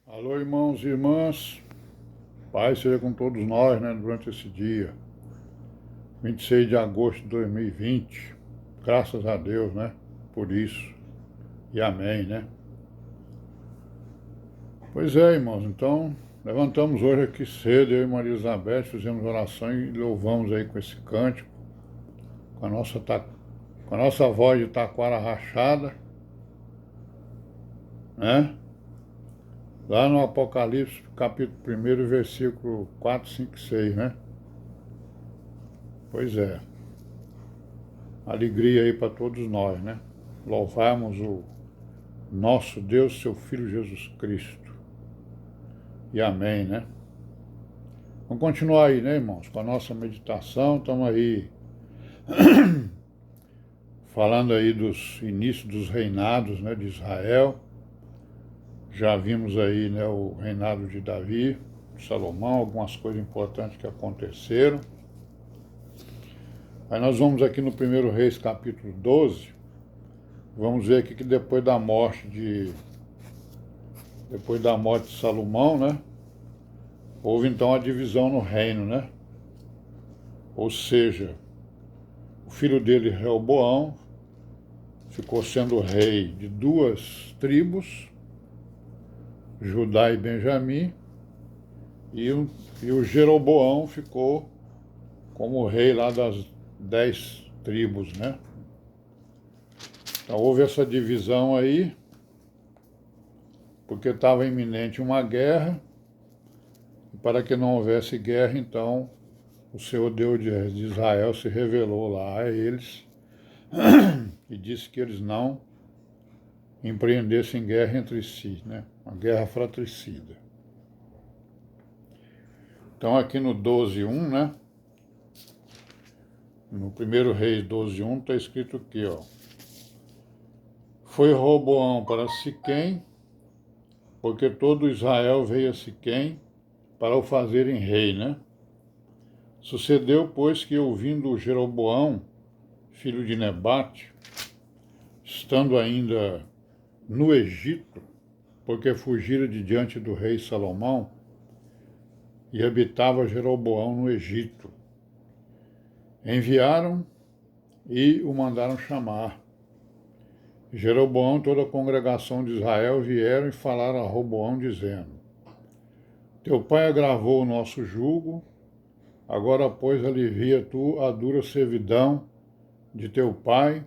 Alô, irmãos e irmãs, paz seja com todos nós, né, durante esse dia, 26 de agosto de 2020, graças a Deus, né, por isso, e amém, né. Pois é, irmãos, então, levantamos hoje aqui cedo, eu e Maria Elizabeth, fizemos oração e louvamos aí com esse cântico, com a nossa, com a nossa voz de taquara rachada, né, lá no Apocalipse, capítulo 1, versículo 4, 5 e 6, né. Pois é. Alegria aí para todos nós, né? Louvarmos o nosso Deus, seu Filho Jesus Cristo. E amém, né? Vamos continuar aí, né, irmãos? Com a nossa meditação, estamos aí falando aí dos inícios dos reinados, né, de Israel. Já vimos aí, né, o reinado de Davi, de Salomão, algumas coisas importantes que aconteceram. Aí nós vamos aqui no 1 Reis, capítulo 12, vamos ver aqui que depois da morte de Salomão, né, houve então a divisão no reino, né? Ou seja, o filho dele, Reoboão, ficou sendo rei de duas tribos, Judá e Benjamim, e o Jeroboão ficou como rei lá das 10 tribos, né? Então houve essa divisão aí, porque estava iminente uma guerra, e para que não houvesse guerra, então o Senhor Deus de Israel se revelou lá a eles e disse que eles não empreendessem guerra entre si, né? Uma guerra fratricida. Então aqui no 12:1, né? No 1 Reis 12:1 está escrito aqui, ó. Foi Roboão para Siquém, porque todo Israel veio a Siquém para o fazerem rei, né? Sucedeu, pois, que ouvindo Jeroboão, filho de Nebate, estando ainda no Egito, porque fugira de diante do rei Salomão, e habitava Jeroboão no Egito. Enviaram e o mandaram chamar. Jeroboão e toda a congregação de Israel vieram e falaram a Roboão, dizendo: Teu pai agravou o nosso jugo, agora, pois, alivia tu a dura servidão de teu pai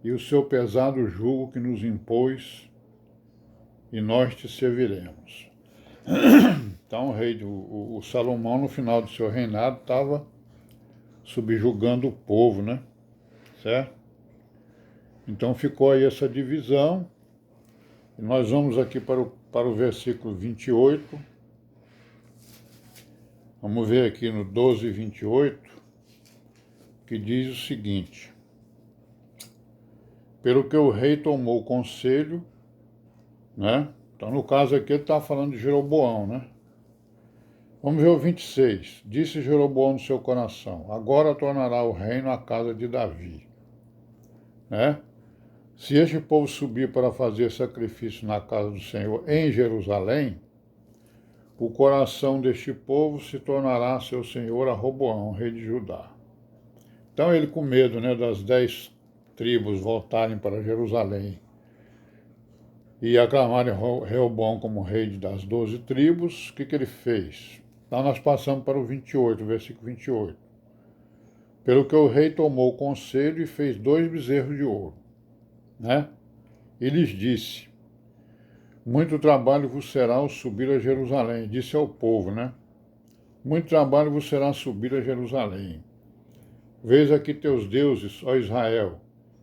e o seu pesado jugo que nos impôs, e nós te serviremos. Então o Salomão, no final do seu reinado, estava subjugando o povo, né? Certo? Então ficou aí essa divisão. E nós vamos aqui para o versículo 28. Vamos ver aqui no 12:28, que diz o seguinte: Pelo que o rei tomou conselho, né? Então, no caso aqui, ele está falando de Jeroboão, né? Vamos ver o 26. Disse Jeroboão no seu coração: Agora tornará o reino à casa de Davi, né? Se este povo subir para fazer sacrifício na casa do Senhor em Jerusalém, o coração deste povo se tornará seu senhor a Roboão, rei de Judá. Então ele, com medo, né, das 10 tribos voltarem para Jerusalém e aclamarem Reoboão como rei das 12 tribos, o que ele fez? Então nós passamos para o 28, versículo 28. Pelo que o rei tomou conselho e fez 2 bezerros de ouro, né? E lhes disse: Muito trabalho vos será o subir a Jerusalém, disse ao povo, né? Muito trabalho vos será subir a Jerusalém. Vês aqui teus deuses, ó Israel,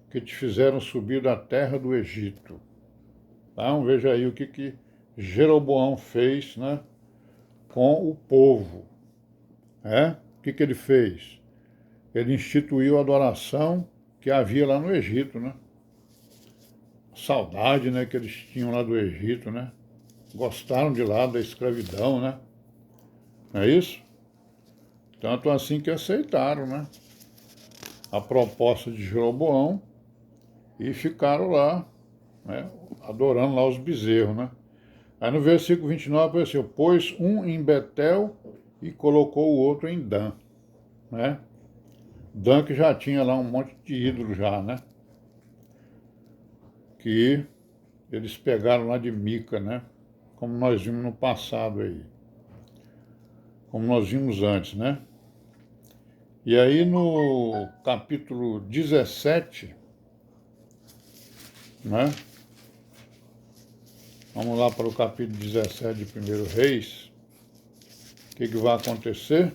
que te fizeram subir da terra do Egito. Então veja aí o que Jeroboão fez, né, com o povo. O que ele fez? Ele instituiu a adoração que havia lá no Egito, né? Saudade, né, que eles tinham lá do Egito, né? Gostaram de lá da escravidão, né? Não é isso? Tanto assim que aceitaram, né, a proposta de Jeroboão e ficaram lá, né, adorando lá os bezerros, né? Aí no versículo 29 apareceu, pôs um em Betel e colocou o outro em Dan, né? Dan que já tinha lá um monte de ídolo já, né? Que eles pegaram lá de Mica, né? Como nós vimos no passado aí. Como nós vimos antes, né? E aí no capítulo 17, né? Vamos lá para o capítulo 17 de 1 Reis. O que vai acontecer?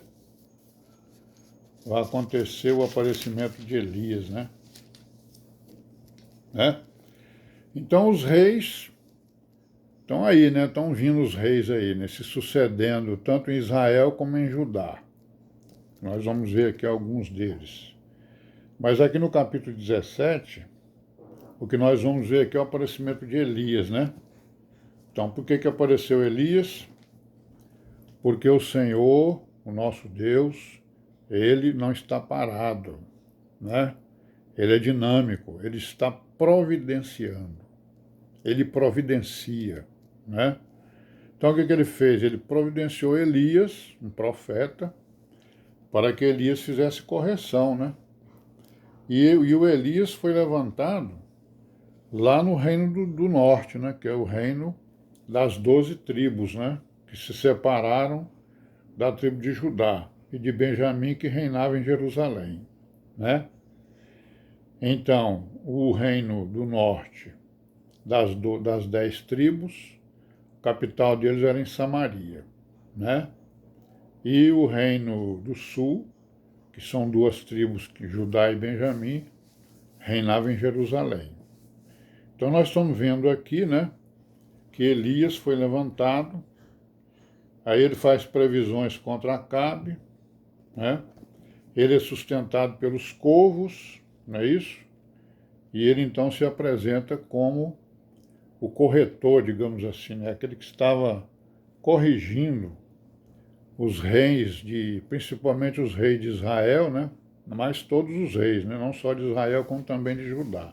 Vai acontecer o aparecimento de Elias, né? Então os reis estão aí, né? Estão vindo os reis aí, né? Se sucedendo tanto em Israel como em Judá. Nós vamos ver aqui alguns deles. Mas aqui no capítulo 17, o que nós vamos ver aqui é o aparecimento de Elias, né? Então, por que apareceu Elias? Porque o Senhor, o nosso Deus, ele não está parado, né? Ele é dinâmico, ele está providenciando. Ele providencia, né? Então, o que ele fez? Ele providenciou Elias, um profeta, para que Elias fizesse correção, né? E o Elias foi levantado lá no reino do norte, né? Que é o reino das 12 tribos, né? Que se separaram da tribo de Judá e de Benjamim, que reinava em Jerusalém, né? Então, o reino do norte das 10 tribos, a capital deles era em Samaria, né? E o reino do sul, que são 2 tribos, Judá e Benjamim, reinava em Jerusalém. Então nós estamos vendo aqui, né, que Elias foi levantado, aí ele faz previsões contra Acabe, né? Ele é sustentado pelos corvos, não é isso? E ele então se apresenta como o corretor, digamos assim, né? Aquele que estava corrigindo os reis, principalmente os reis de Israel, né? Mas todos os reis, né? Não só de Israel, como também de Judá.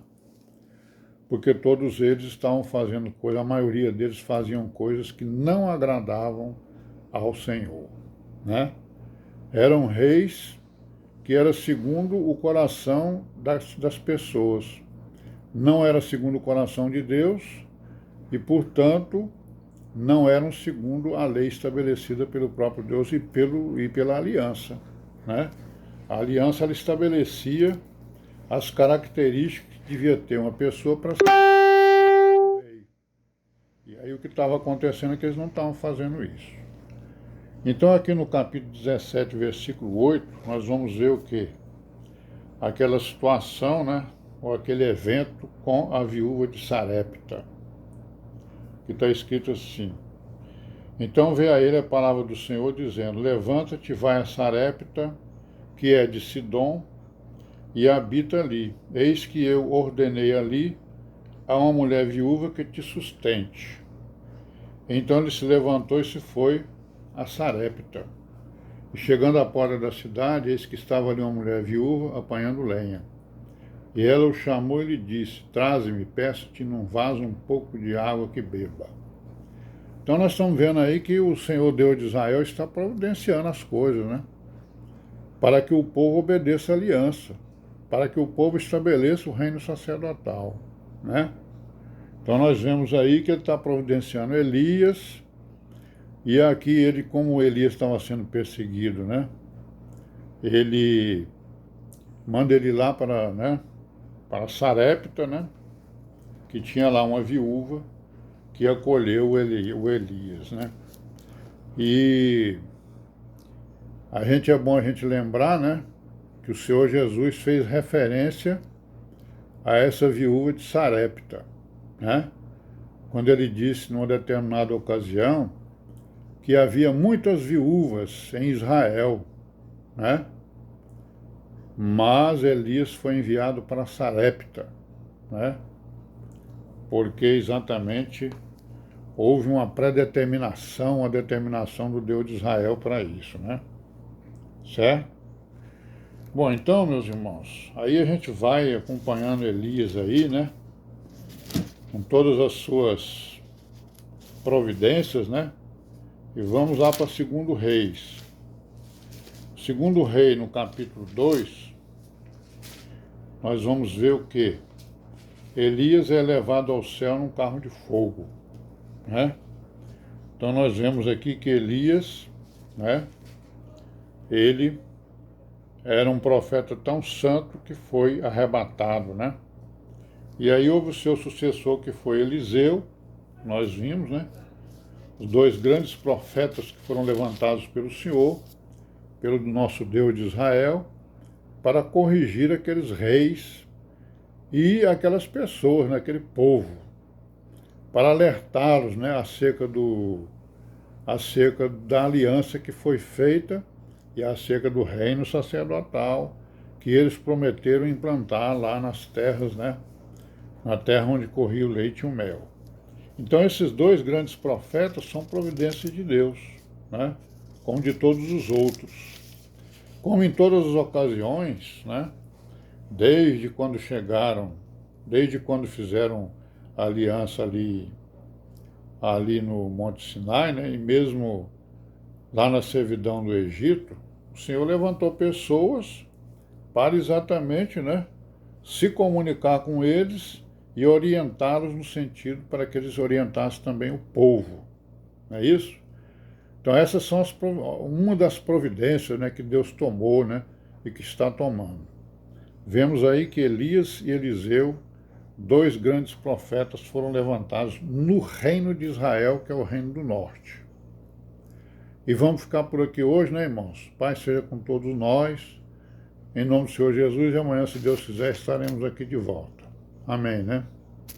Porque todos eles estavam fazendo coisas, a maioria deles faziam coisas que não agradavam ao Senhor, né? Eram reis que era segundo o coração das pessoas. Não era segundo o coração de Deus e, portanto, não eram segundo a lei estabelecida pelo próprio Deus e pela aliança, né? A aliança ela estabelecia as características que devia ter uma pessoa para ser rei. E aí o que estava acontecendo é que eles não estavam fazendo isso. Então aqui no capítulo 17, versículo 8, nós vamos ver o quê? Aquela situação, né? Ou aquele evento com a viúva de Sarepta, que está escrito assim. Então veio a ele a palavra do Senhor dizendo, levanta-te, vai a Sarepta, que é de Sidom, e habita ali. Eis que eu ordenei ali a uma mulher viúva que te sustente. Então ele se levantou e se foi a Sarepta. E chegando à porta da cidade, eis que estava ali uma mulher viúva apanhando lenha. E ela o chamou e lhe disse, traze-me, peço-te num vaso um pouco de água que beba. Então nós estamos vendo aí que o Senhor Deus de Israel está providenciando as coisas, né? Para que o povo obedeça a aliança, para que o povo estabeleça o reino sacerdotal, né? Então nós vemos aí que ele está providenciando Elias, e aqui ele, como Elias estava sendo perseguido, né? Ele manda ele lá para, né, para Sarepta, né? Que tinha lá uma viúva que acolheu o Elias, né? E é bom a gente lembrar, né? Que o Senhor Jesus fez referência a essa viúva de Sarepta, né? Quando ele disse, numa determinada ocasião, que havia muitas viúvas em Israel, né? Mas Elias foi enviado para Sarepta, né? Porque exatamente houve uma predeterminação, uma determinação do Deus de Israel para isso, né? Certo? Bom, então, meus irmãos, aí a gente vai acompanhando Elias aí, né? Com todas as suas providências, né? E vamos lá para 2 Reis. 2 Rei, no capítulo 2, nós vamos ver o quê? Elias é levado ao céu num carro de fogo, né? Então nós vemos aqui que Elias, né? Ele era um profeta tão santo que foi arrebatado, né? E aí houve o seu sucessor, que foi Eliseu, nós vimos, né? Os 2 grandes profetas que foram levantados pelo Senhor, pelo nosso Deus de Israel, para corrigir aqueles reis e aquelas pessoas, né? Aquele povo, para alertá-los, né? Acerca da aliança que foi feita e acerca do reino sacerdotal que eles prometeram implantar lá nas terras, né? Na terra onde corria o leite e o mel. Então esses 2 grandes profetas são providências de Deus, né? Como de todos os outros. Como em todas as ocasiões, né? Desde quando fizeram a aliança ali no Monte Sinai, né? E mesmo lá na servidão do Egito, o Senhor levantou pessoas para exatamente, né? Se comunicar com eles e orientá-los no sentido para que eles orientassem também o povo. Não é isso? Então essas são uma das providências, né, que Deus tomou, né, e que está tomando. Vemos aí que Elias e Eliseu, 2 grandes profetas, foram levantados no reino de Israel, que é o reino do norte. E vamos ficar por aqui hoje, né, irmãos? Pai seja com todos nós, em nome do Senhor Jesus, e amanhã, se Deus quiser, estaremos aqui de volta. Amém, né?